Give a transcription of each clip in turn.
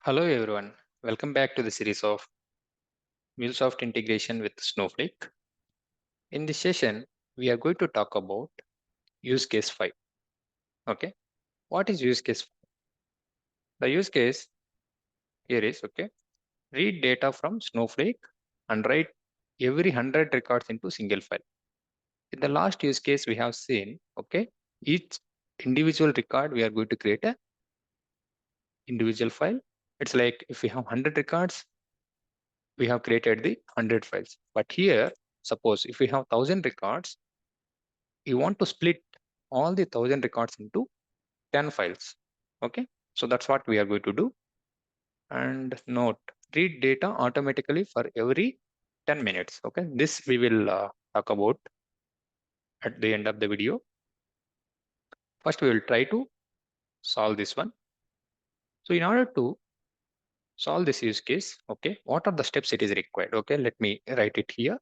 Hello everyone, welcome back to the series of MuleSoft integration with Snowflake. In this session, we are going to talk about use case 5. Okay, what is use case 5? The use case here is read data from Snowflake and write every 100 records into single file. In the last use case, we have seen each individual record we are going to create a individual file. It's like if we have 100 records, we have created the 100 files. But here, suppose if we have 1000 records, you want to split all the 1000 records into 10 files. Okay, so that's what we are going to do. And note, read data automatically for every 10 minutes. Okay, this we will talk about at the end of the video. First, we will try to solve this one. So in order to solve this use case, what are the steps it is required? Okay, let me write it here.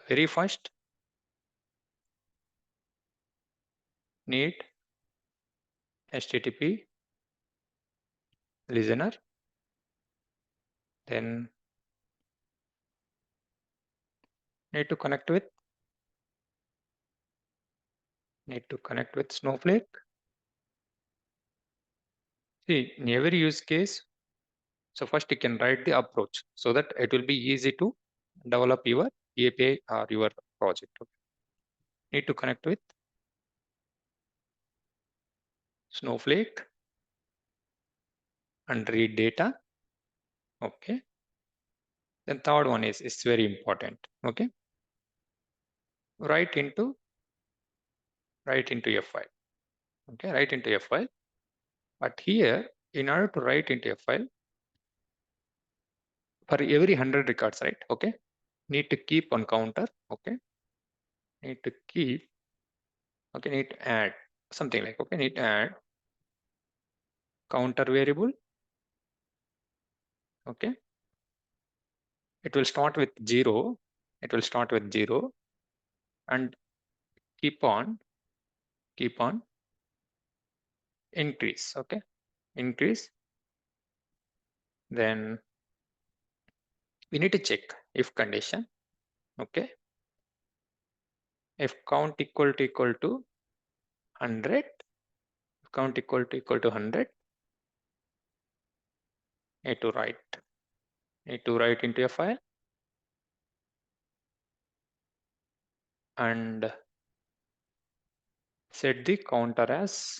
Very first, need HTTP listener, then need to connect with Snowflake. See, in every use case, so first you can write the approach so that it will be easy to develop your API or your project. Okay. Need to connect with Snowflake and read data. Okay. Then third one is it's very important. Okay. Write into a file. Okay, write into a file. But here, in order to write into a file, for every 100 records, right? Okay, need to keep on counter. Okay, need to keep. Okay, need to add something like need to add counter variable. Okay, it will start with 0. It will start with 0 and keep on increase. Okay, increase. Then we need to check if condition. Okay, if count equal to 100, count equal to 100, need to write into a file and set the counter as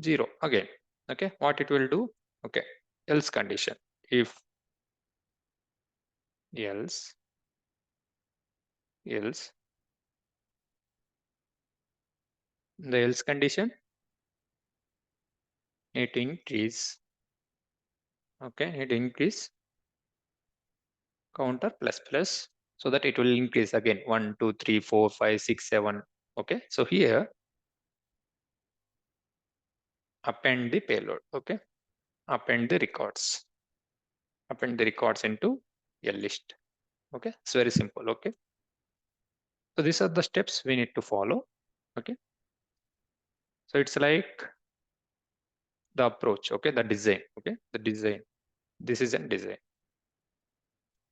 0 again. Okay, what it will do? Okay, else condition. If else the else condition need to increase. Okay, need to increase counter plus so that it will increase again 1 2 3 4 5 6 7. Okay, so here append the payload. Okay, append the records into a list. Okay, it's very simple. Okay, so these are the steps we need to follow. Okay, so it's like the approach. Okay, the design. Okay, the design. This is a design.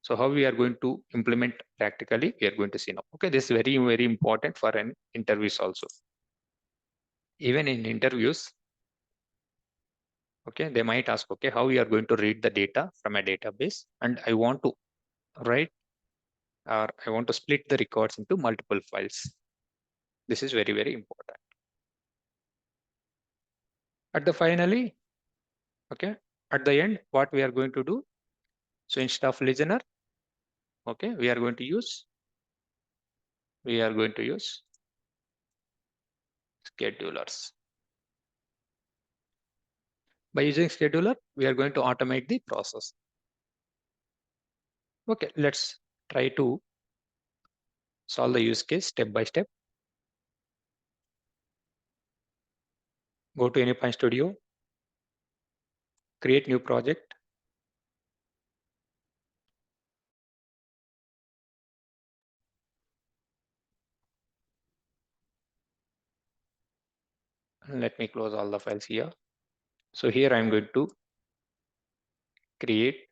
So how we are going to implement practically, we are going to see now. Okay, this is very, very important for an interviews also. Even in interviews, okay, they might ask, okay, how we are going to read the data from a database, and I want to write or I want to split the records into multiple files. This is very, very important. At the finally, okay, at the end, what we are going to do? So instead of listener, okay, we are going to use schedulers. By using scheduler, we are going to automate the process. Okay, let's try to solve the use case step by step. Go to Anypoint Studio, create new project. And let me close all the files here. So here I'm going to create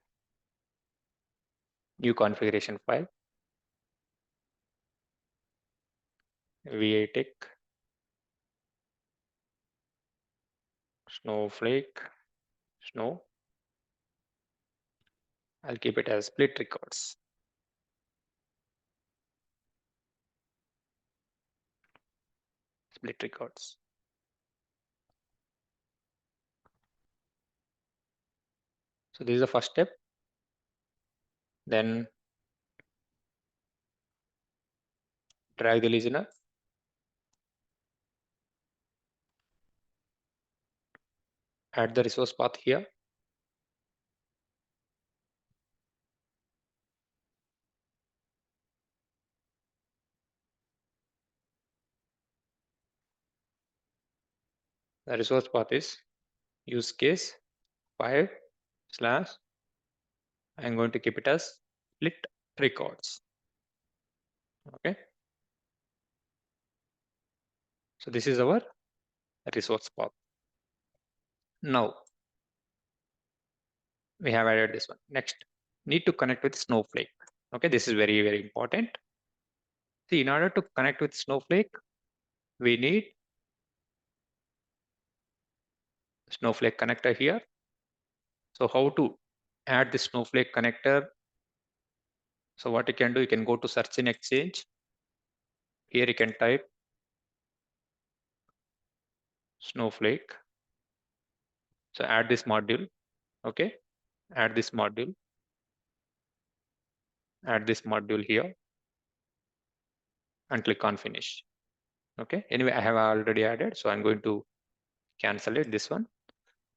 new configuration file, ViTech Snowflake Snow. I'll keep it as split records. Split records. So this is the first step. Then drag the listener. Add the resource path here. The resource path is use case 5 slash. I'm going to keep it as split records. Okay. So this is our resource path. Now we have added this one. Next, need to connect with Snowflake. Okay, this is very, very important. See, in order to connect with Snowflake, we need Snowflake connector here. So how to add the Snowflake connector? So what you can do, you can go to search in Exchange. Here you can type Snowflake. So add this module. Okay, add this module. Add this module here and click on finish. Okay, anyway, I have already added, so I'm going to cancel it, this one.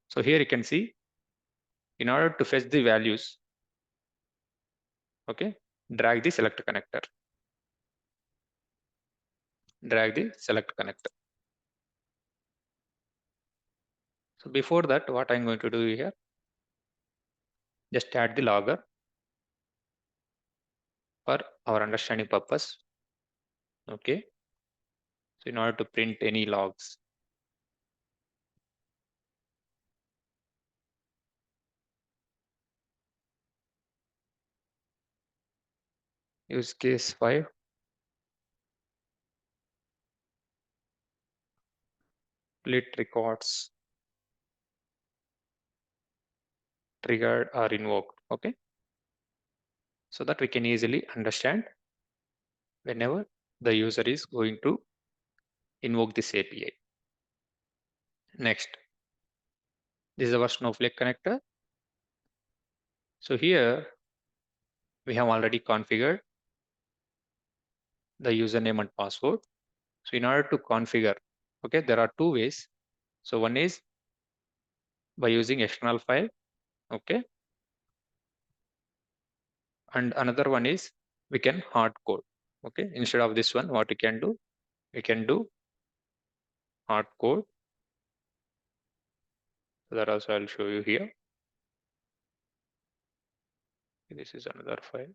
So here you can see, in order to fetch the values, okay, drag the select connector. Drag the select connector. So before that, what I'm going to do here, just add the logger for our understanding purpose. Okay, so in order to print any logs, use case 5, split records triggered or invoked. Okay, so that we can easily understand whenever the user is going to invoke this API. Next, this is our Snowflake connector. So here we have already configured the username and password. So in order to configure, okay, there are two ways. So one is by using external file, okay, and another one is we can hard code. Okay, instead of this one, what we can do, we can do hard code. So that also I'll show you here. This is another file.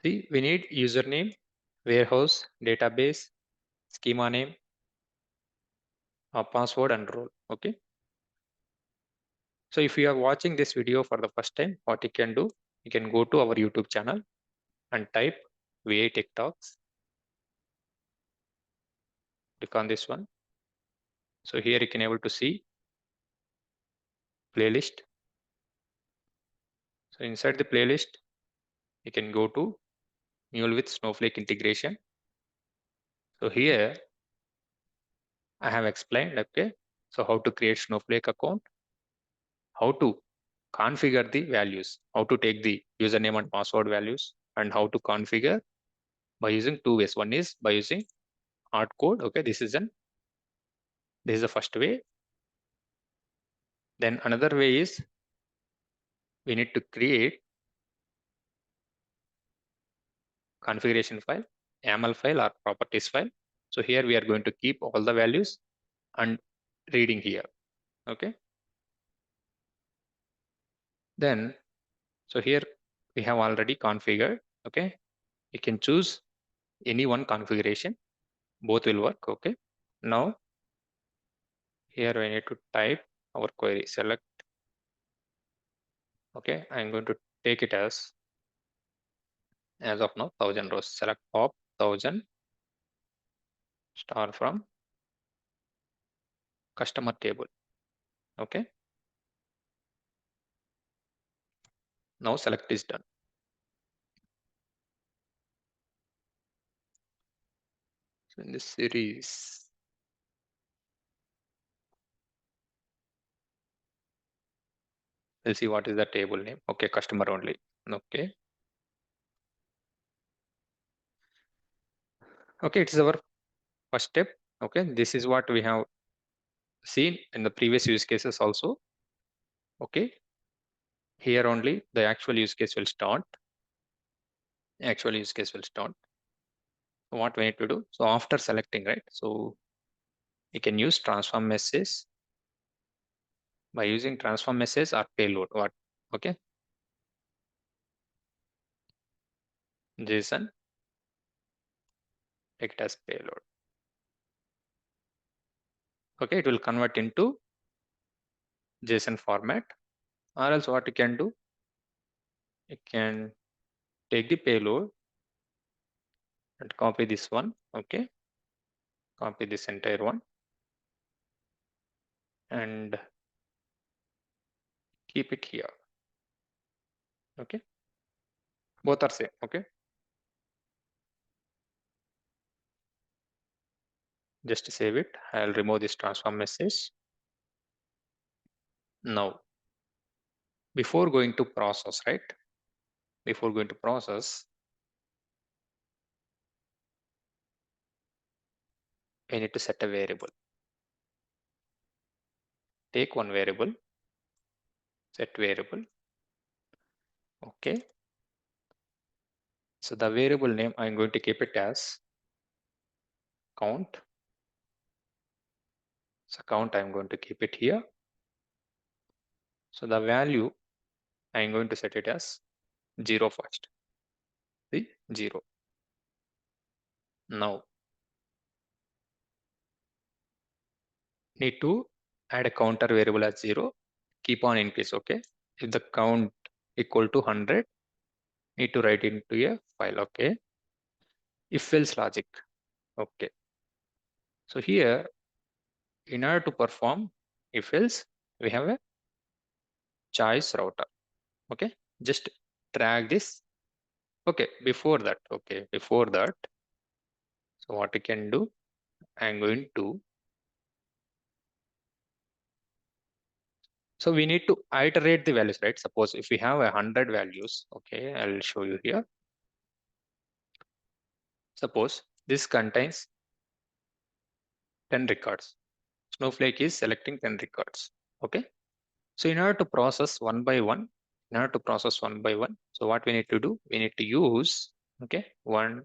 See, we need username, warehouse, database, schema name, password and role. Okay. So if you are watching this video for the first time, what you can do, you can go to our YouTube channel and type ViTech Talks. Click on this one. So here you can able to see playlist. So inside the playlist, you can go to Mule with Snowflake integration. So here I have explained, okay, so how to create Snowflake account, how to configure the values, how to take the username and password values, and how to configure by using two ways. One is by using hard code. Okay, this is the first way. Then another way is we need to create configuration file, YAML file or properties file. So here we are going to keep all the values and reading here. Okay. Then, so here we have already configured. Okay. You can choose any one configuration, both will work. Okay. Now here we need to type our query, select. Okay, I'm going to take it as of now 1000 rows. Select pop 1000 star from customer table. Okay. Now select is done. So in this series, we'll see what is the table name. Okay, customer only. Okay. Okay, it is our first step. Okay, this is what we have seen in the previous use cases also. Okay, here only the actual use case will start. Actual use case will start. So what we need to do? So after selecting, right? So you can use transform message. By using transform message or payload. What? Okay, JSON, take it as payload. Okay, it will convert into JSON format. Or else what you can do? You can take the payload and copy this one. Okay, copy this entire one and keep it here. Okay, both are same. Okay, just save it. I'll remove this transform message. Now, before going to process, right? Before going to process, we need to set a variable. Take one variable, set variable. Okay. So the variable name, I'm going to keep it as count. So count, I'm going to keep it here. So the value, I'm going to set it as 0 first. See, 0. Now, need to add a counter variable as 0. Keep on increase, okay? If the count equal to 100, need to write into a file, okay? If else logic, okay. So here, in order to perform if else, we have a choice router, okay? Just drag this. Okay, before that, so what you can do, I'm going to, so we need to iterate the values, right? Suppose if we have 100 values, okay, I'll show you here. Suppose this contains 10 records. Snowflake is selecting 10 records, okay? So in order to process one by one, so what we need to do, we need to use, okay, 1,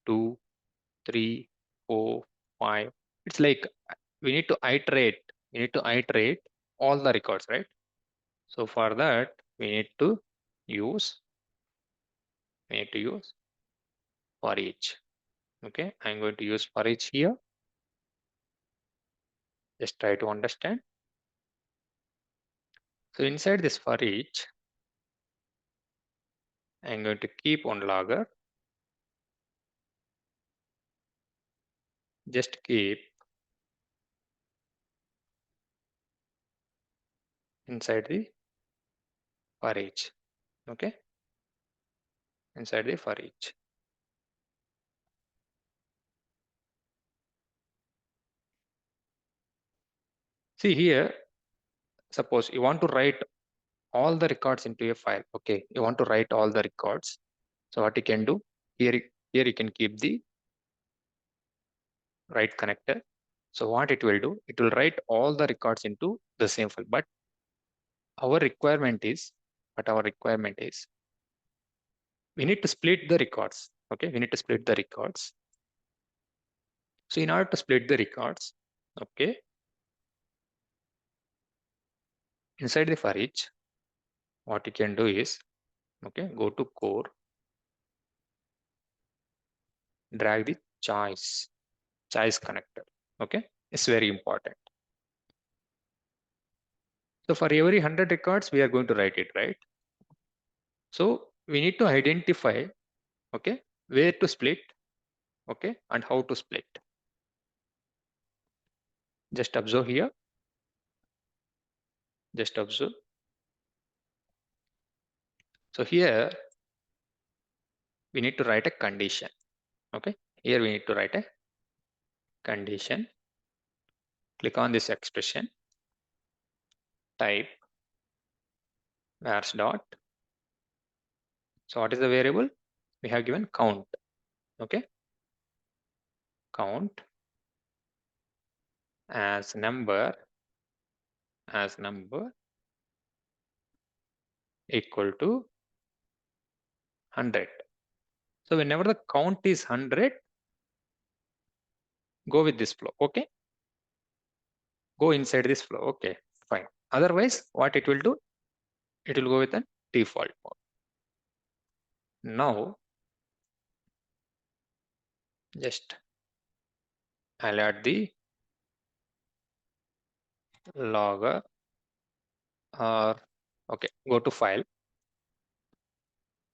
2, 3, 4, 5. It's like we need to iterate all the records, right? So for that, use, we need to use for each. Okay, I'm going to use for each here. Just try to understand. So inside this for each, I'm going to keep one logger. Just keep inside the for each. Okay, inside the for each. See here, suppose you want to write all the records into a file. Okay, you want to write all the records. So what you can do here, you can keep the write connector. So what it will do, it will write all the records into the same file. But our requirement is, we need to split the records. Okay, we need to split the records. So in order to split the records, okay, inside the for each, what you can do is, okay, go to core. drag the choice connector. Okay, it's very important. So for every 100 records, we are going to write it, right? So we need to identify, okay, where to split, okay, and how to split. Just observe here. Just observe. So here we need to write a condition. Okay, here we need to write a condition. Click on this expression. Type vars dot. So what is the variable? We have given count. Okay, count as number equal to 100. So whenever the count is 100, go with this flow. Okay, go inside this flow. Okay, fine. Otherwise, what it will do? It will go with a default mode. Now, just I'll add the logger or okay, go to file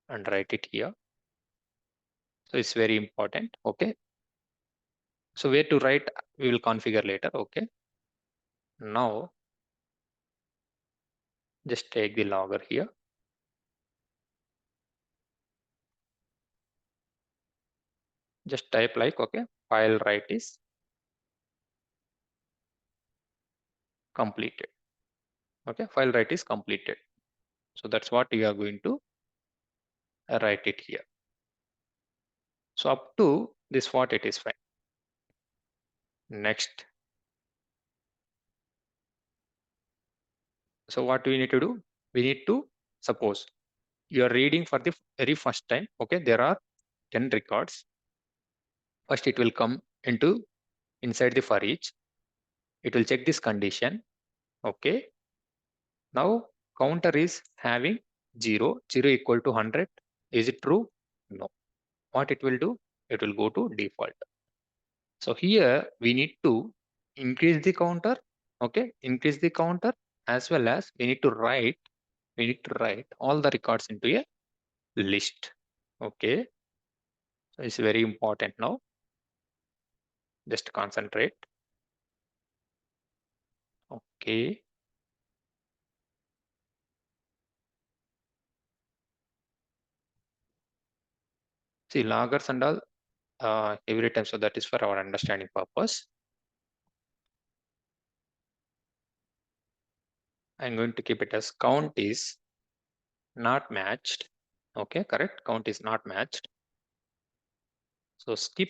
and write it here. So it's very important. Okay. So where to write, we will configure later. Okay. Now, just take the logger here. Just type like, okay, file write is completed. Okay, file write is completed. So that's what you are going to write it here. So up to this what it is fine. Next. So what do we need to do? We need to suppose you are reading for the very first time. Okay, there are 10 records. First it will come into inside the for each. It will check this condition. Okay. Now counter is having 0 equal to 100. Is it true? No. What it will do? It will go to default. So here we need to increase the counter. Okay, increase the counter as well as we need to write all the records into a list. Okay, so it's very important now. Just concentrate. Okay. See loggers and all every time. So that is for our understanding purpose. I'm going to keep it as count is not matched. Okay, correct. Count is not matched. So skip.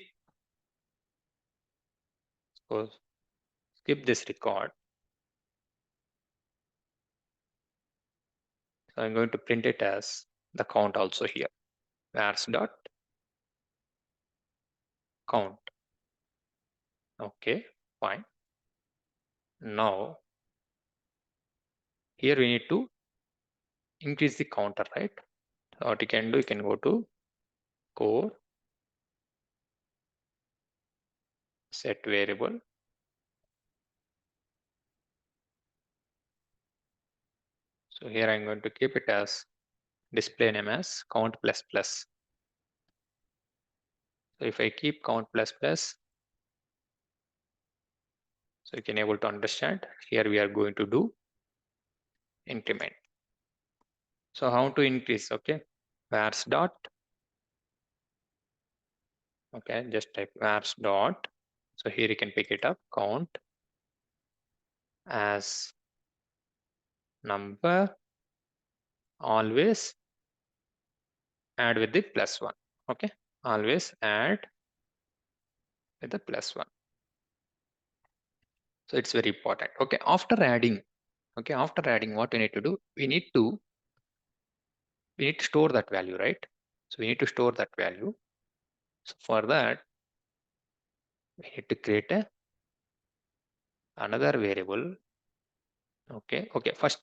So skip this record. So I'm going to print it as the count also here. Vars dot count. Okay, fine. Now here we need to increase the counter, right? So what you can do, you can go to core set variable. So here I'm going to keep it as display name as count plus plus. So if I keep count plus plus, so you can able to understand. Here we are going to do increment. So how to increase? Okay, vars dot. Okay, just type vars dot. So here you can pick it up count as number, always add with the plus one. Okay, always add with the plus one. So it's very important. Okay, after adding, what we need to do, we need to store that value, right? So we need to store that value. So for that, we need to create another variable. Okay, first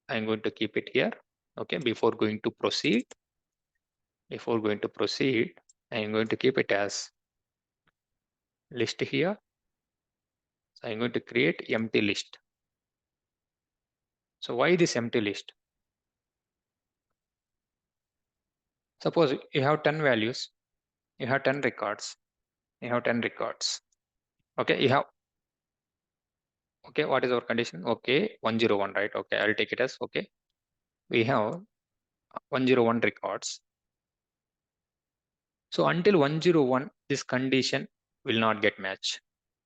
I'm going to keep it here. Okay, before going to proceed, I'm going to keep it as list here. So I'm going to create empty list. So why this empty list? Suppose you have 10 values, you have 10 records, you have 10 records. Okay, you have, okay, what is our condition? Okay, 101, right? Okay, I'll take it as okay. We have 101 records. So until 101, this condition will not get matched.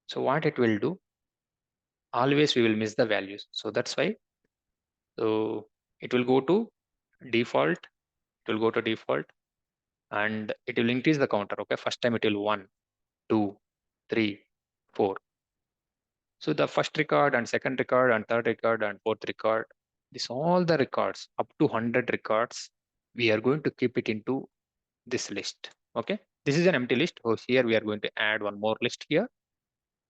So what it will do, always we will miss the values. So that's why, so it will go to default, it will go to default and it will increase the counter. Okay, first time it will 1, 2, 3, 4. So the first record and second record and third record and fourth record, this all the records up to 100 records, we are going to keep it into this list. Okay, this is an empty list. So here we are going to add one more list here.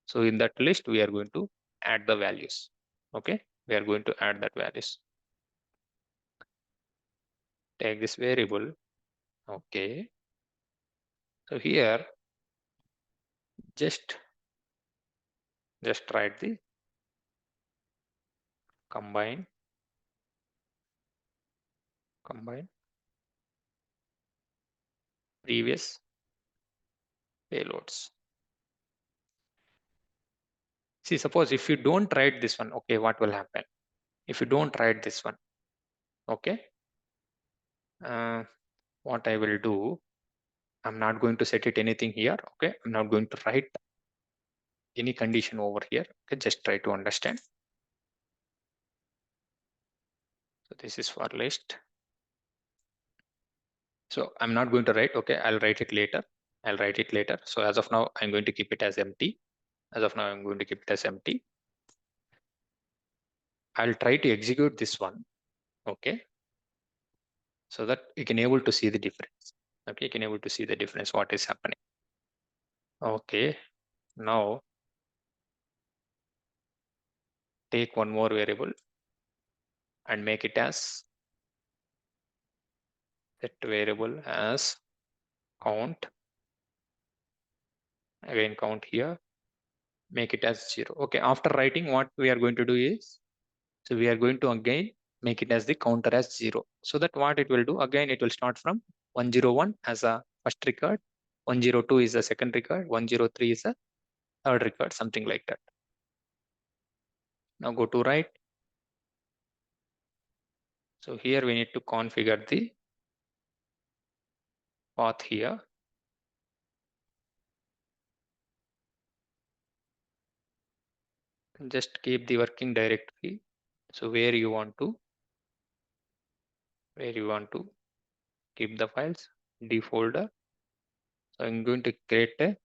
So in that list, we are going to add the values. Okay, we are going to add that values. Take this variable. Okay. So here, just write the combine previous payloads. See, suppose if you don't write this one, okay, what will happen? If you don't write this one, okay, what I will do, I'm not going to set it anything here. Okay, I'm not going to write any condition over here. Okay, just try to understand. So this is for list. So I'm not going to write. Okay, I'll write it later. I'll write it later. So as of now, I'm going to keep it as empty. As of now, I'm going to keep it as empty. I'll try to execute this one. Okay, so that you can able to see the difference. Okay, you can able to see the difference, what is happening. Okay, now take one more variable and make it as set variable as count. Again, count here, make it as 0. Okay, after writing, what we are going to do is, so we are going to again make it as the counter as 0. So that what it will do, again, it will start from 101 as a first record, 102 is the second record, 103 is a third record, something like that. Now go to write. So here we need to configure the path here. Just keep the working directory. So where you want to keep the files, D folder. So I'm going to create a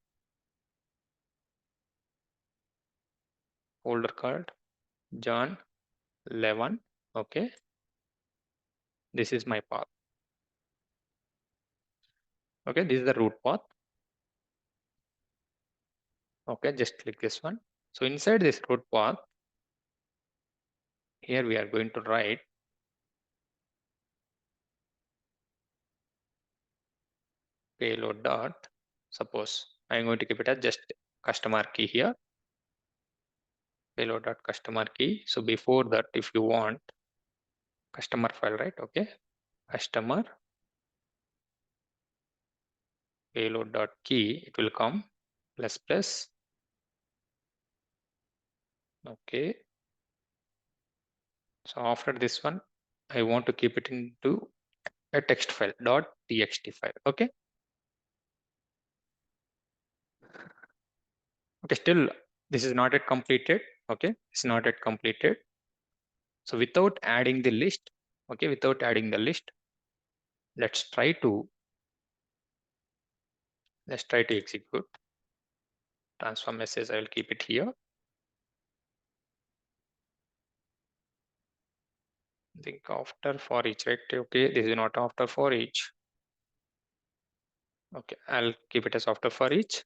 folder called John 11. Okay, this is my path. Okay, this is the root path. Okay, just click this one. So inside this root path, here we are going to write payload dot. Suppose I'm going to keep it as just customer key here. Payload dot customer key. So before that, if you want customer file, right? Okay, customer payload dot key, it will come plus plus. Okay, so after this one, I want to keep it into a text file .txt file. Okay, okay, still this is not yet completed. Okay, it's not yet completed. So without adding the list, okay, without adding the list, let's try to execute transform message. I will keep it here. Think after for each, right? Okay, this is not after for each. Okay, I'll keep it as after for each.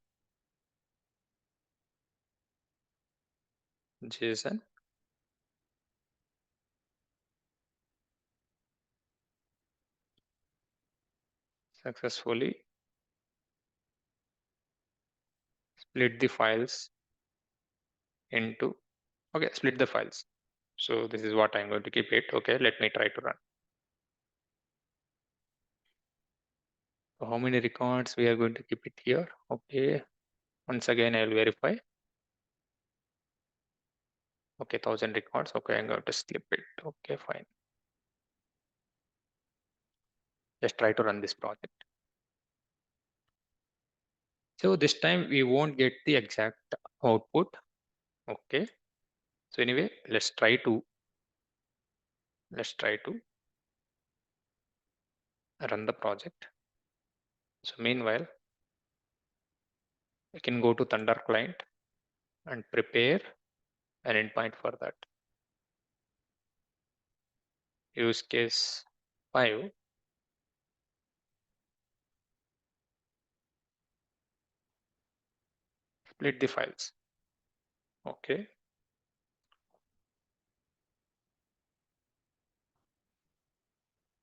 JSON successfully split the files into, okay, split the files. So this is what I'm going to keep it. Okay, let me try to run. So how many records we are going to keep it here? Okay, once again I will verify. Okay, 1000 records. Okay, I'm going to skip it. Okay, fine. Just try to run this project. So this time we won't get the exact output. Okay. So anyway, let's try to run the project. So meanwhile, we can go to Thunder client and prepare an endpoint for that. Use case 5. Split the files. Okay.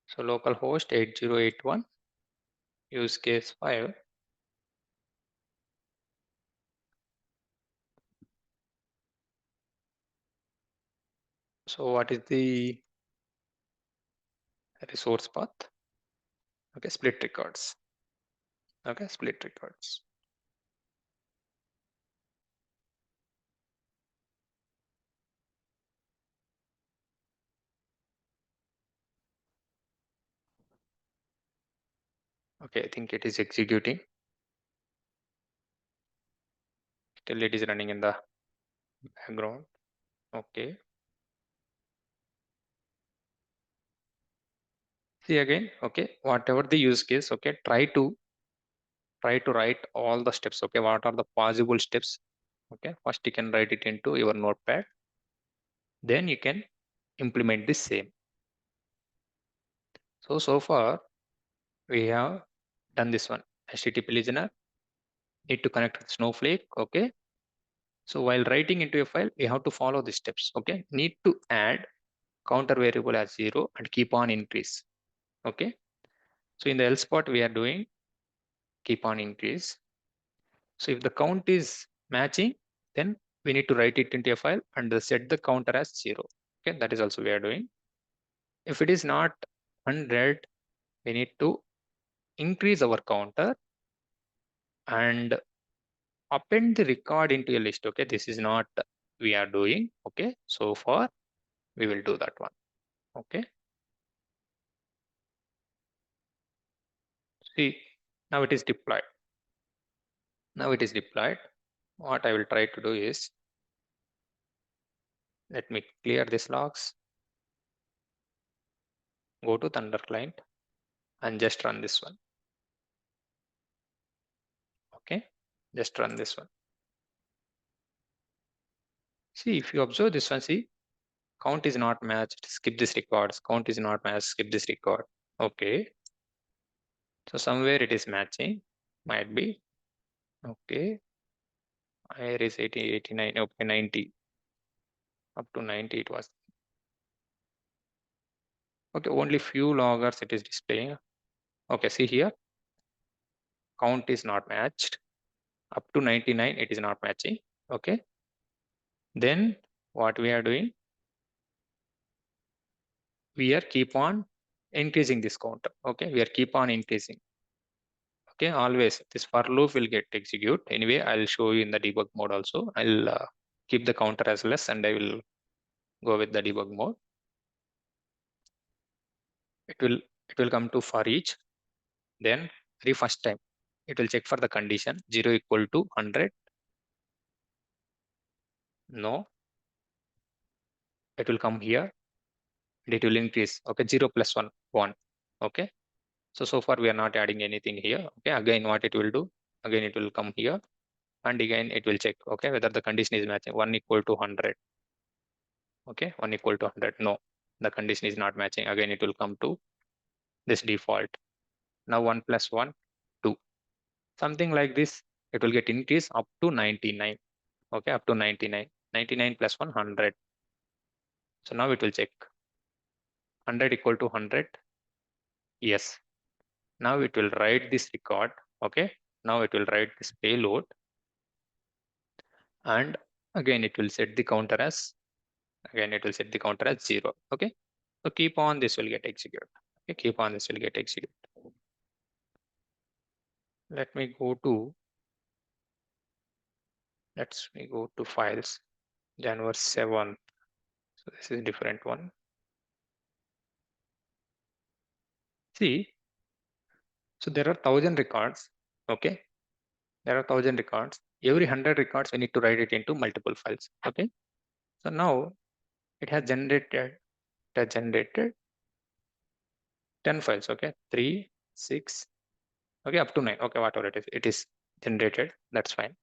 So localhost 8081, use case 5. So what is the resource path? Okay, split records. Okay, split records. Okay, I think it is executing. Still it is running in the background. Okay. See again, okay, whatever the use case, okay, try to write all the steps. Okay, what are the possible steps? Okay, first you can write it into your notepad, then you can implement the same. So far we have done this one. HTTP listener need to connect with Snowflake. Okay, so while writing into a file, we have to follow the steps. Okay, need to add counter variable as 0 and keep on increase. Okay, so in the else part we are doing keep on increase. So if the count is matching, then we need to write it into a file and set the counter as 0. Okay, that is also we are doing. If it is not 100, we need to increase our counter and append the record into a list. Okay, this is not we are doing. Okay, so far we will do that one. Okay, see, now it is deployed. Now it is deployed. What I will try to do is, let me clear this logs, go to Thunder client and just run this one. Okay, just run this one. See, if you observe this one, see, count is not matched, skip this record. Count is not matched, skip this record. Okay, so somewhere it is matching, might be. Okay, here is 80, 89, okay, 90. Up to 90 it was. Okay, only few loggers it is displaying. Okay, see here, count is not matched. Up to 99 it is not matching. Okay, then what we are doing, we are keep on increasing this count. Okay, we are keep on increasing. Okay, always this for loop will get execute. Anyway, I'll show you in the debug mode also. I'll keep the counter as less and I will go with the debug mode. It will come to for each. Then every first time it will check for the condition 0 equal to 100. No, it will come here and it will increase. Okay, 0 plus 1, 1. Okay, so far we are not adding anything here. Okay, again what it will do, again it will come here and again it will check, okay, whether the condition is matching. 1 equal to 100. Okay, 1 equal to 100. No, the condition is not matching. Again it will come to this default. Now 1 plus 1, 2. Something like this, it will get increased up to 99. Okay, up to 99. 99 plus 1, 100. So now it will check 100 equal to 100. Yes. Now it will write this record. Okay, now it will write this payload. and again it will set the counter as 0. Okay, so keep on, this will get executed. Okay, keep on, this will get executed. Let me go to files, January 7th. So this is a different one. See, so there are 1,000 records. Okay, there are 1,000 records. Every 100 records we need to write it into multiple files. Okay, so now it has generated 10 files. Okay, 3, 6, okay, up to 9. Okay, whatever it is generated, that's fine.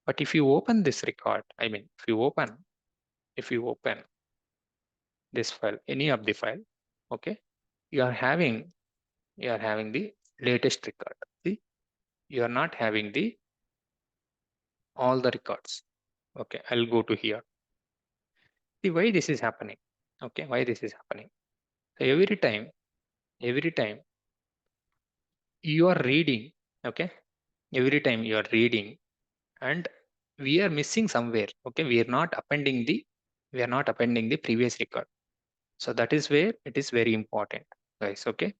But if you open this record, I mean if you open this file, any of the file, okay, you are having the latest record. See, you are not having the all the records. Okay, I'll go to here. See why this is happening. Okay, why this is happening. So every time you are reading, okay, every time you are reading, and we are missing somewhere. Okay, we are not appending the previous record. So that is where it is very important, guys. Okay,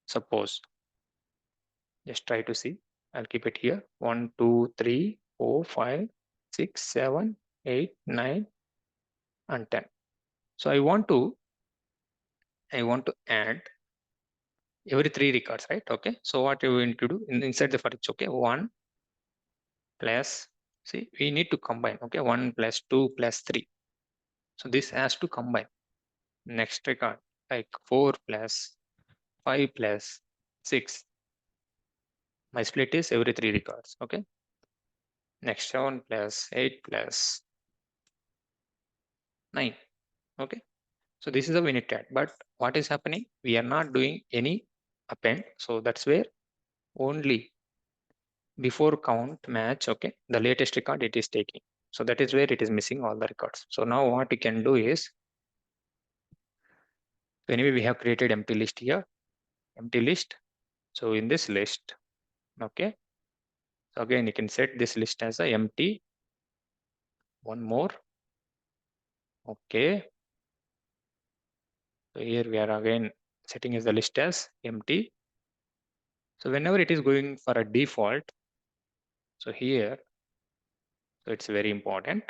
suppose just try to see. I'll keep it here. 1, 2, 3, 4, 5, 6, 7, 8, 9, and 10. So I want to add every 3 records, right? Okay. So what you going to do inside the for each, okay, 1 plus, see, we need to combine. Okay, 1 plus 2 plus 3. So this has to combine. Next record, like 4 plus 5 plus 6. My split is every 3 records. Okay. Next 7 plus 8 plus 9. Okay. So this is a we need to add. But what is happening? We are not doing any append. So that's where only before count match, okay, the latest record it is taking. So that is where it is missing all the records. So now what we can do is, anyway, we have created empty list here, empty list. So in this list, okay, so again you can set this list as a empty. One more, okay. So here we are again setting as the list as empty. So whenever it is going for a default, so here, so it's very important.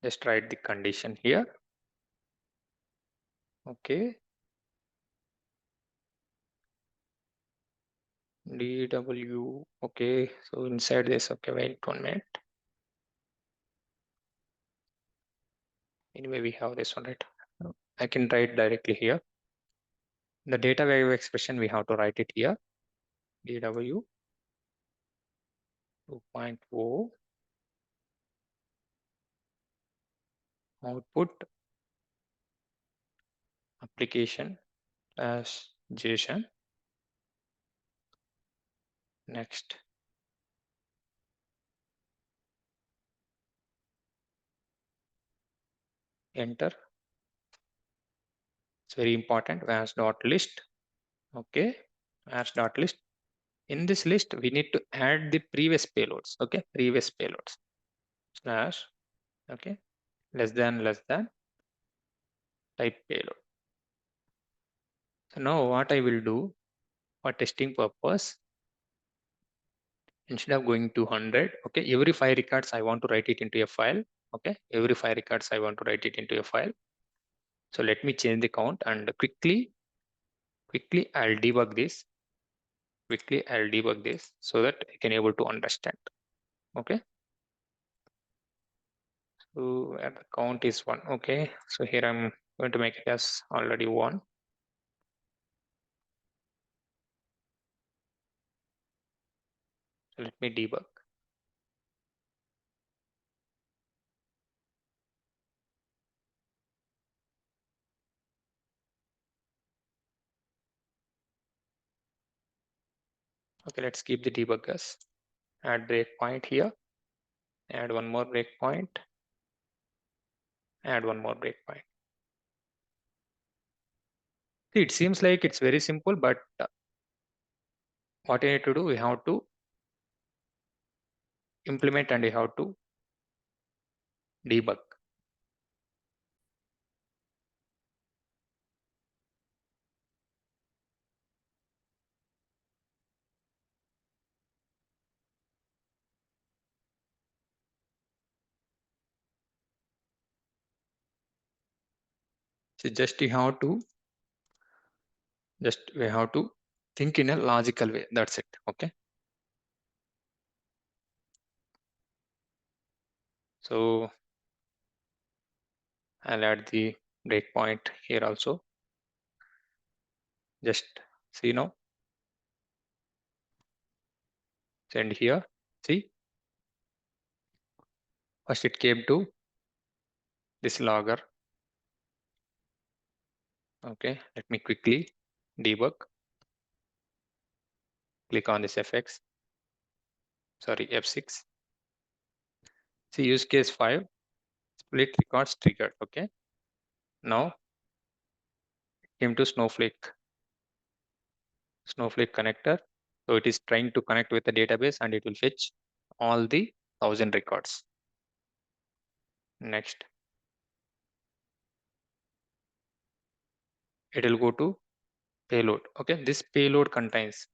Just write the condition here. Okay. DW. Okay. So inside this, okay, wait 1 minute. Anyway, we have this one, right? I can write directly here. The data value expression, we have to write it here. DW 2.0 output application as JSON. Next. Enter. It's very important. As dot list. Okay. As dot list. In this list, we need to add the previous payloads. Okay. Previous payloads. Slash. Okay. Less than type payload. So now what I will do for testing purpose, instead of going to 100, okay, every 5 records I want to write it into a file. Okay, every 5 records I want to write it into a file. So let me change the count and quickly I'll debug this. So that I can able to understand. Okay. So where the count is 1. Okay. So here I'm going to make it as already 1. So let me debug. Okay, let's keep the debug as add breakpoint here. Add one more breakpoint. Add one more breakpoint. See, it seems like it's very simple, but what you need to do, we have to implement and you have to debug. So just you have to we have to think in a logical way. That's it. Okay. So I'll add the breakpoint here also. Just see now. Send here. See, first it came to this logger. Okay, let me quickly debug. Click on this FX. Sorry, F6. See, use case 5. Split records triggered. Okay. Now came to Snowflake connector. So it is trying to connect with the database and it will fetch all the 1000 records. Next, it will go to payload. Okay, this payload contains,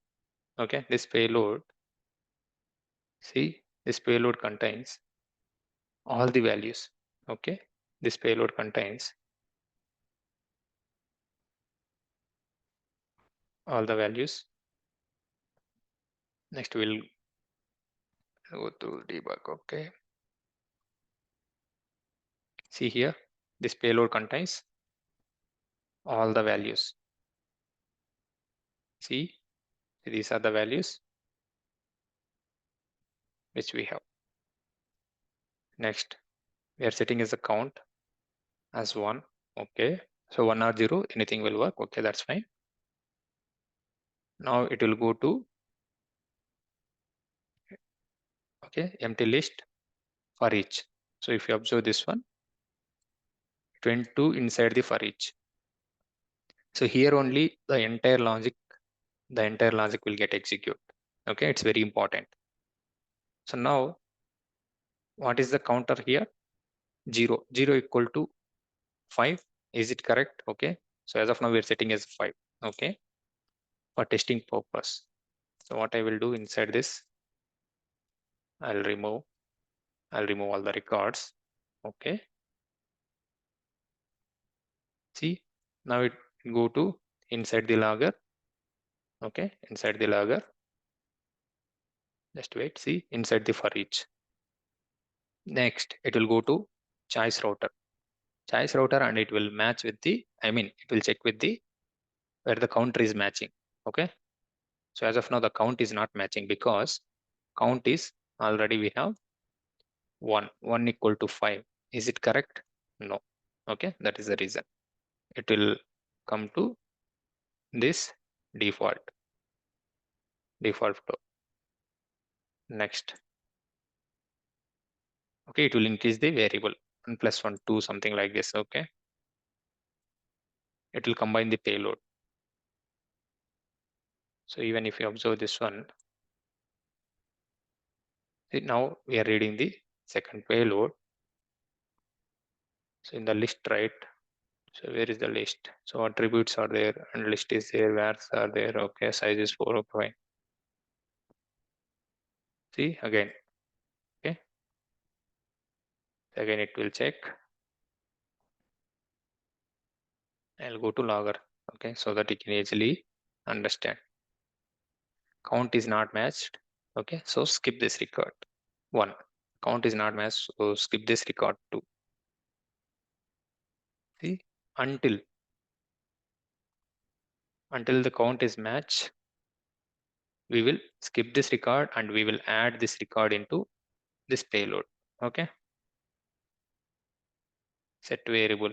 okay, this payload, see, this payload contains all the values. Okay, this payload contains all the values. Next, we'll go to debug. Okay, see here, this payload contains all the values. See, these are the values which we have. Next, we are setting as a count as 1. Okay, so 1 or 0, anything will work. Okay, that's fine. Now it will go to, okay, empty list for each. So if you observe this one, it went to inside the for each. So here only the entire logic will get executed. Okay, it's very important. So now what is the counter here? 0 equal to 5. Is it correct? Okay, so as of now we are setting as 5. Okay, for testing purpose. So what I will do inside this, I'll remove all the records. Okay, see, now it go to inside the logger. Okay, inside the logger, just wait, see, inside the for each. Next it will go to choice router and it will match with the, it will check with the where the counter is matching. Okay, so as of now the count is not matching because count is already we have 1 equal to 5. Is it correct? No. Okay, that is the reason it will come to this default flow. Next, okay, it will increase the variable 1 plus 1 2 something like this. Okay, it will combine the payload. So even if you observe this one, see, now we are reading the second payload. So in the list, right? So where is the list? So attributes are there and list is there, vars are there. Okay, size is 4. Okay, fine. See again. Okay, again it will check. I'll go to logger. Okay, so that you can easily understand. Count is not matched. Okay, so skip this record. 1. Count is not matched, so skip this record 2. See, until the count is matched, we will skip this record and we will add this record into this payload. Okay, set variable.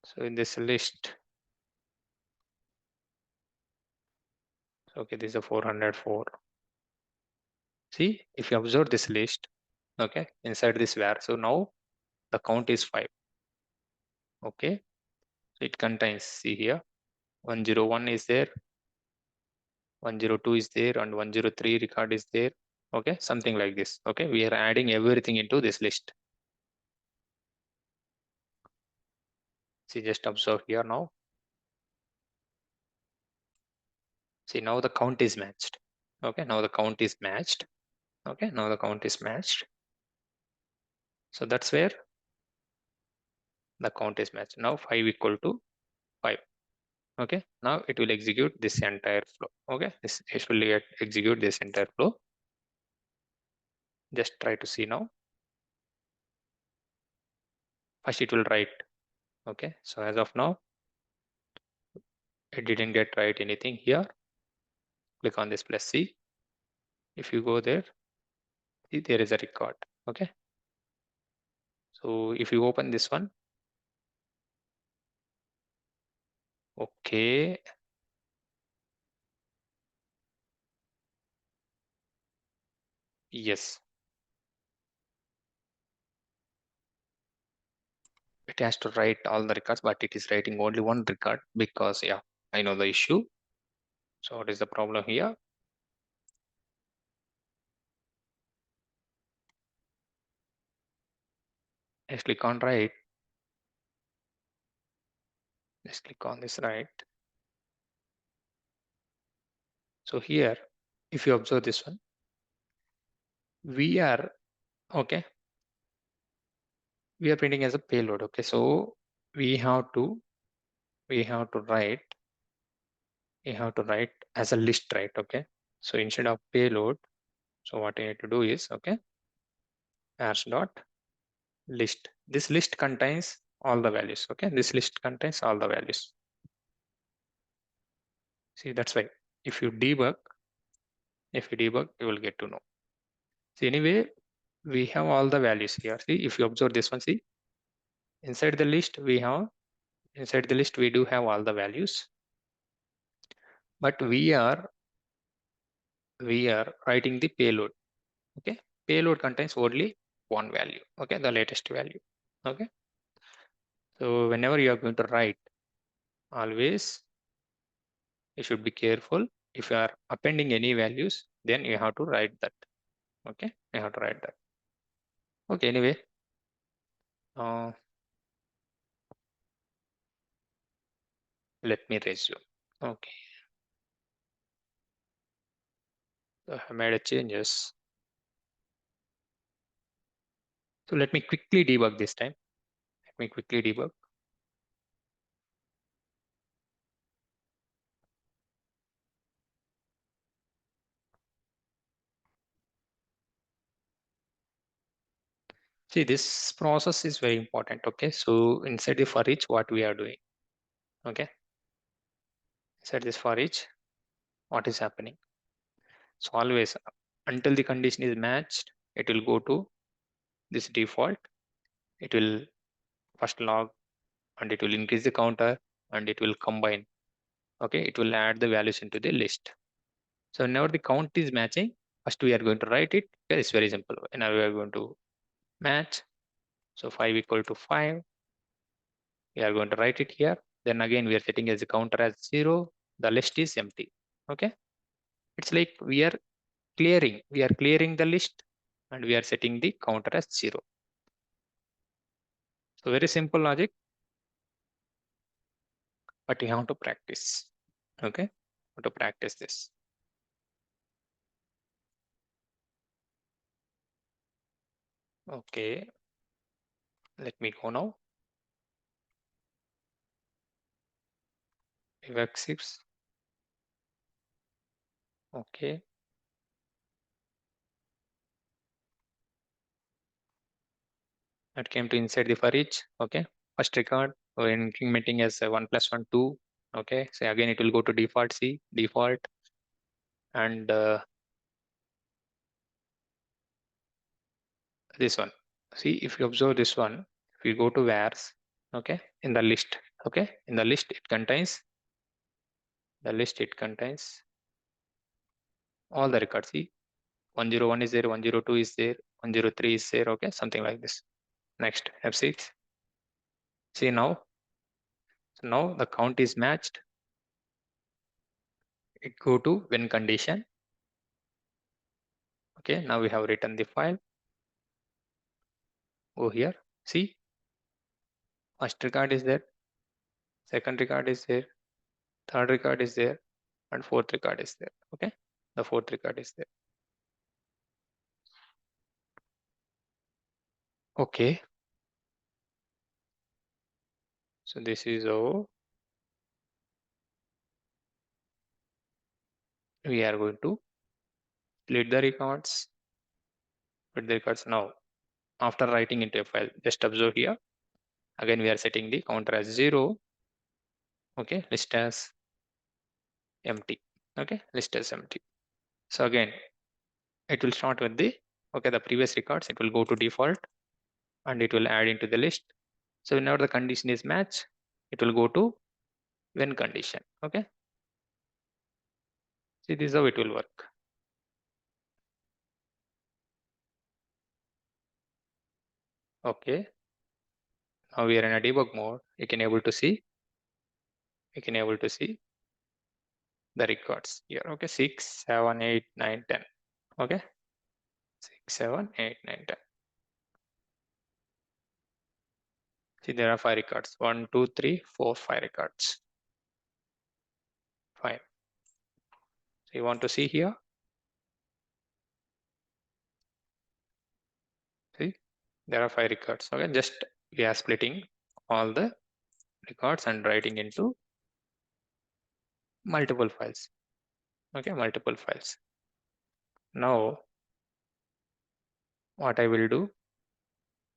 So in this list, okay, this is a 404. See, if you observe this list, okay, inside this var, so now the count is 5. Okay, So it contains, see here, 101 is there, 102 is there, and 103 record is there. Okay, something like this. Okay, we are adding everything into this list. See, just observe here now. See, now the count is matched. Okay, now the count is matched. Okay, now the count is matched. So that's where the count is matched. Now 5 equal to 5. Okay, now it will execute this entire flow. Okay, it will execute this entire flow. Just try to see now. First it will write. Okay, so as of now, it didn't get write anything here. Click on this plus C. If you go there, see there is a record. Okay, so if you open this one, okay, yes, it has to write all the records, but it is writing only one record because, yeah, I know the issue. So what is the problem here? Let's click on write. Let's click on this write. So here, if you observe this one, we are, okay, we are printing as a payload. Okay, so we have to write, as a list, right? Okay, so instead of payload, so what I need to do is, okay, as dot list. This list contains all the values. Okay, this list contains all the values. See, that's why if you debug, you will get to know. See, anyway, we have all the values here. See, if you observe this one, see, inside the list we do have all the values, but we are writing the payload. Okay, payload contains only one value. Okay, the latest value. Okay, so whenever you are going to write, always you should be careful. If you are appending any values, then you have to write that. Okay, you have to write that. Okay, anyway, let me resume. Okay, so I made a changes. So let me quickly debug this time. Let me quickly debug. See, this process is very important. Okay, so inside the for each, what we are doing. Okay, inside this for each, what is happening? So always until the condition is matched, it will go to this default. It will first log and it will increase the counter and it will combine. Okay, it will add the values into the list. So whenever the count is matching, first we are going to write it. Okay, it's very simple. Now we are going to match. So 5 equal to 5. We are going to write it here. Then again we are setting as a counter as 0. The list is empty. Okay, it's like we are clearing the list and we are setting the counter as 0. So very simple logic, but you have to practice. Okay, have to practice this. Okay, let me go now. X6. Okay, that came to inside the for each. Okay, first record we're incrementing as 1 plus 1 2. Okay, so again it will go to default C default and this one. See, if you observe this one, if you go to where's, okay, in the list, okay, in the list it contains all the records. See, 101 is there, 102 is there, 103 is there. Okay, something like this. Next, F6. See now, So now the count is matched. It go to when condition. Okay, now we have written the file. Go here. See, first record is there, second record is there, third record is there, and fourth record is there. Okay, the fourth record is there. Okay, so this is how we are going to split the records. Split the records now. After writing into a file, just observe here. Again, we are setting the counter as 0. Okay, list as empty. Okay, list as empty. So again, it will start with the the previous records. It will go to default and it will add into the list. So whenever the condition is match, it will go to when condition. Okay, see, this is how it will work. Okay, now we are in a debug mode. You can able to see the records here. Okay, 6, 7, 8, 9, 10. Okay, 6, 7, 8, 9, 10. See, there are 5 records. 1, 2, 3, 4, 5 records. Fine. So you want to see here. See, there are 5 records. Okay, just we are splitting all the records and writing into multiple files. Okay, multiple files. Now, what I will do,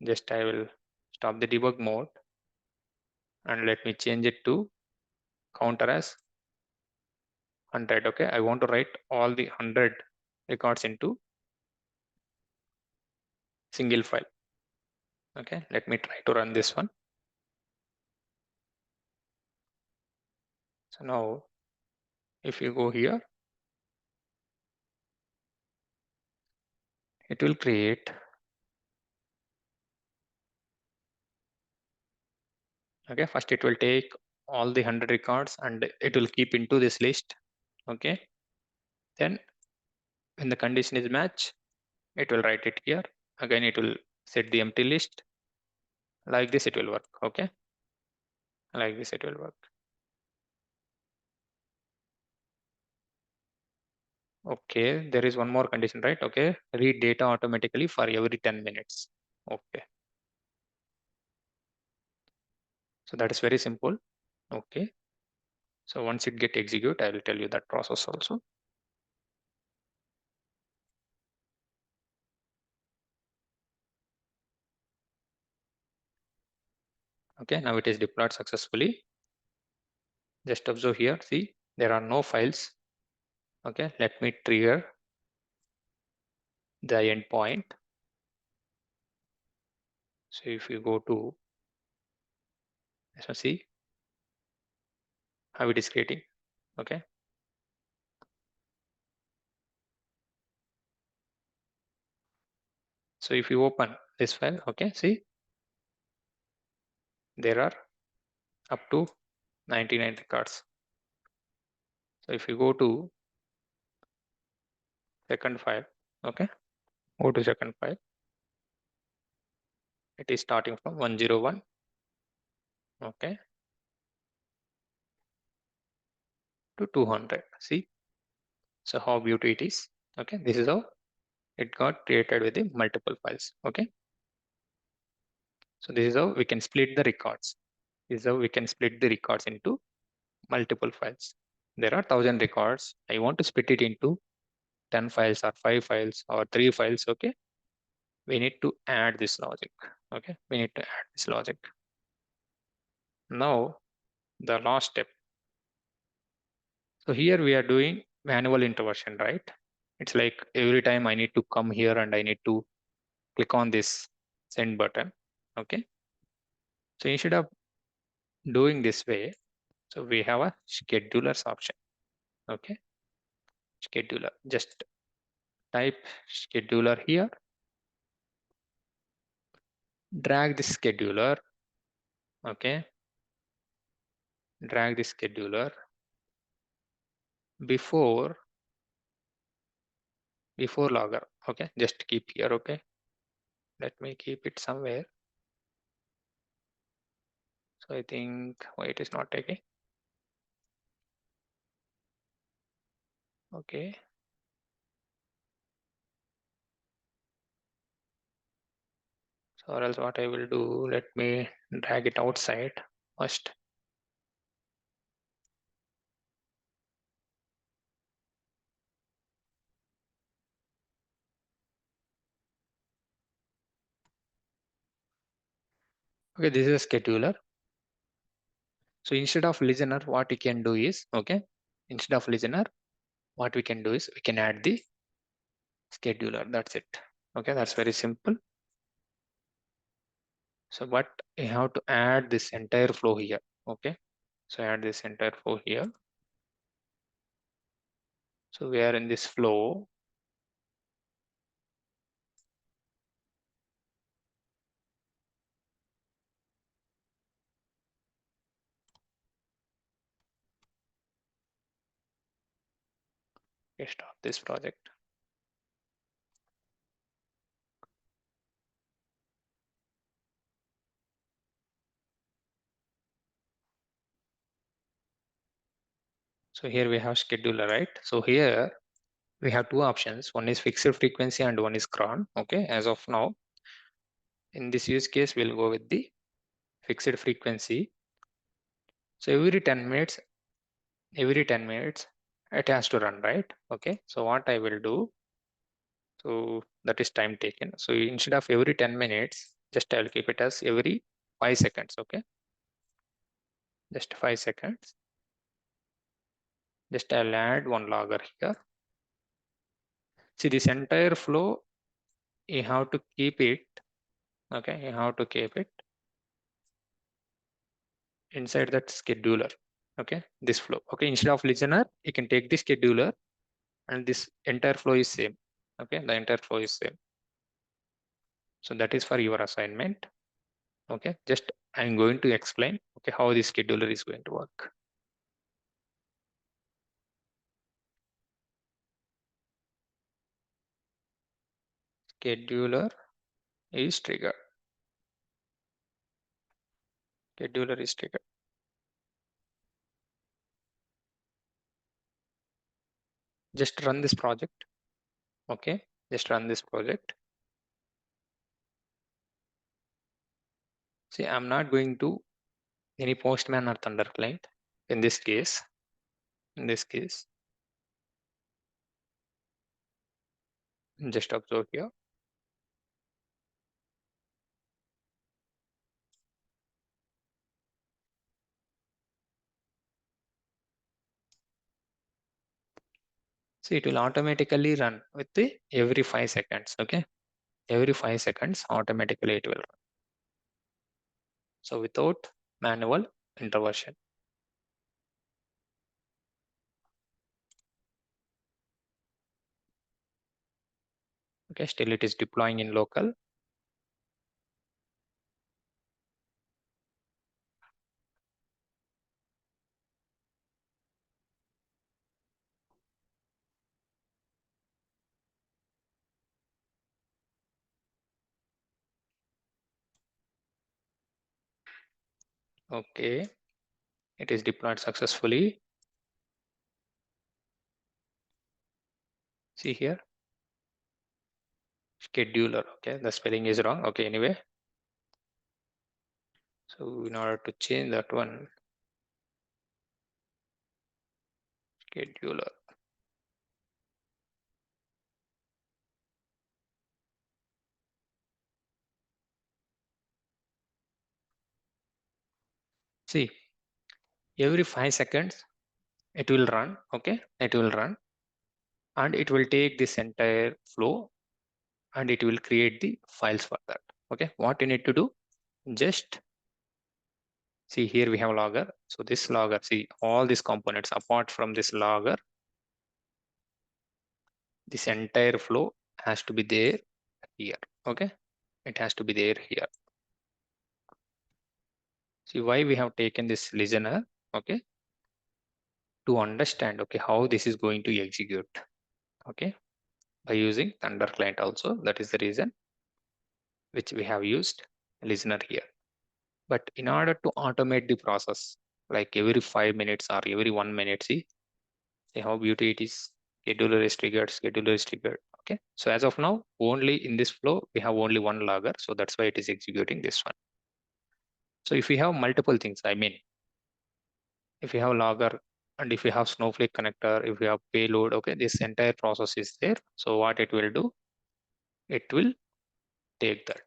just I will stop the debug mode and let me change it to counter as 100. Okay, I want to write all the 100 records into single file. Okay, let me try to run this one. So now, if you go here, it will create. Okay, first it will take all the 100 records and it will keep into this list. Okay, then when the condition is match, it will write it here. Again, it will set the empty list. Like this, it will work. Okay, like this, it will work. Okay, there is one more condition, right? Okay, read data automatically for every 10 minutes. Okay, so that is very simple. Okay, so once it get execute, I will tell you that process also. Okay, now it is deployed successfully. Just observe here, see, there are no files. Okay, let me trigger the endpoint. So if you go to, so see how it is creating. Okay, so if you open this file, okay, see, there are up to 99 records. So if you go to second file, okay, go to second file, it is starting from 101. Okay, to 200. See, so how beautiful it is. Okay, this is how it got created with the multiple files. Okay, so this is how we can split the records. This is how we can split the records into multiple files. There are 1000 records. I want to split it into 10 files or 5 files or 3 files. Okay, we need to add this logic. Okay, we need to add this logic. Now the last step. So here we are doing manual introversion, right? It's like every time I need to come here and I need to click on this send button. Okay, so instead of doing this way, so we have a schedulers option. Okay, scheduler, just type scheduler here, drag the scheduler. Okay, drag the scheduler before logger. Okay, just keep here. Okay, let me keep it somewhere. So I think why it is not taking. Okay, so or else what I will do, let me drag it outside first. Okay, this is a scheduler. So instead of listener, what we can do is, okay, instead of listener, what we can do is we can add the scheduler. That's it. Okay, that's very simple. So but you have to add this entire flow here. Okay, so add this entire flow here. So we are in this flow. Okay, stop this project. So here we have scheduler, right? So here we have two options. One is fixed frequency and one is cron. Okay, as of now, in this use case, we'll go with the fixed frequency. So every 10 minutes, it has to run, right? Okay, so what I will do, so that is time taken. So instead of every 10 minutes, just I'll keep it as every 5 seconds. Okay, just 5 seconds. Just I'll add one logger here. See, this entire flow, you have to keep it. Okay, you have to keep it inside that scheduler. Okay, this flow. Okay, instead of listener, you can take the scheduler and this entire flow is same. Okay, the entire flow is same. So that is for your assignment. Okay, just I'm going to explain okay how the scheduler is going to work. Scheduler is triggered. Scheduler is triggered. Just run this project. Okay, just run this project. See, I'm not going to any Postman or Thunder client in this case. In this case, just observe here. See, it will automatically run with the every 5 seconds. Okay, every 5 seconds automatically it will run. So without manual intervention. Okay, still it is deploying in local. Okay, it is deployed successfully. See here, scheduler. Okay, the spelling is wrong. Okay, anyway. So in order to change that one, scheduler. See, every 5 seconds it will run. Okay, it will run and it will take this entire flow and it will create the files for that. Okay, what you need to do, just see here we have logger. So this logger, see all these components apart from this logger, this entire flow has to be there here. Okay, it has to be there here. See why we have taken this listener. okay, to understand, okay, how this is going to execute, okay, by using Thunder client also. That is the reason which we have used listener here. But in order to automate the process, like every 5 minutes or every 1 minute, see how beauty it is. Scheduler is triggered, scheduler is triggered. Okay. So as of now, only in this flow, we have only one logger. So that's why it is executing this one. So if we have multiple things, I mean, if you have logger and if you have Snowflake connector, if you have payload, okay, this entire process is there. So what it will do, it will take that.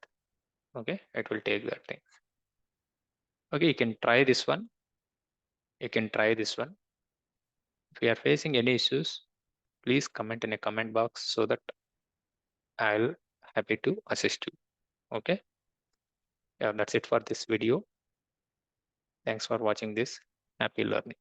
Okay, it will take that thing. Okay, you can try this one. You can try this one. If you are facing any issues, please comment in a comment box so that I'll happy to assist you. Okay. Yeah, that's it for this video. Thanks for watching this. Happy learning.